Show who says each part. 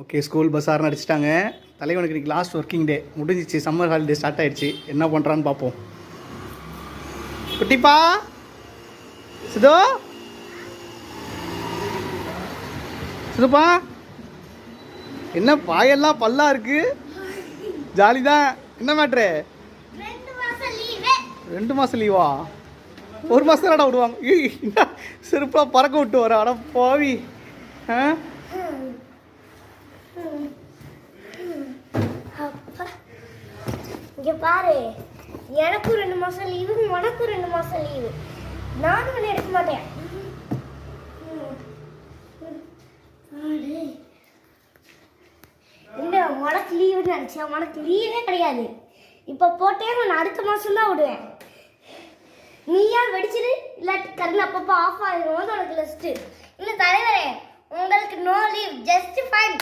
Speaker 1: Okay, school bus Aaron அடிச்சிட்டாங்க. தலைவனுக்கு இன்றைக்கி லாஸ்ட் ஒர்க்கிங் டே முடிஞ்சிச்சு. சம்மர் ஹாலிடே ஸ்டார்ட் ஆகிடுச்சு. என்ன பண்ணுறான்னு பார்ப்போம். குட்டிப்பா சுதோ, சுதுப்பா, என்ன பாயெல்லாம் பல்லா இருக்கு, ஜாலி தான். என்ன மேட்ரு? 2 மாதம் லீவா? 1 மாதம் தானடா விடுவாங்க. செருப்பாக பறக்க விட்டு வர அட போவி.
Speaker 2: இங்கே பாரு, எனக்கும் 2 மாதம் லீவு, உனக்கும் 2 மாதம் லீவு. நானும் ஒன்று எடுக்க மாட்டேன். இல்லை, உனக்கு லீவுன்னு நினச்சேன். உனக்கு லீவே கிடையாது. இப்போ போட்டே நான் அடுத்த மாதம் தான் விடுவேன். நீயா வெடிச்சிரு, இல்லாட்டி கரண்ட் அப்பப்போ ஆஃப் ஆகிடும். உனக்கு லிஸ்ட்டு இல்லை தலைவரே, உங்களுக்கு நோ லீவ், ஜஸ்ட் ஃபைன்.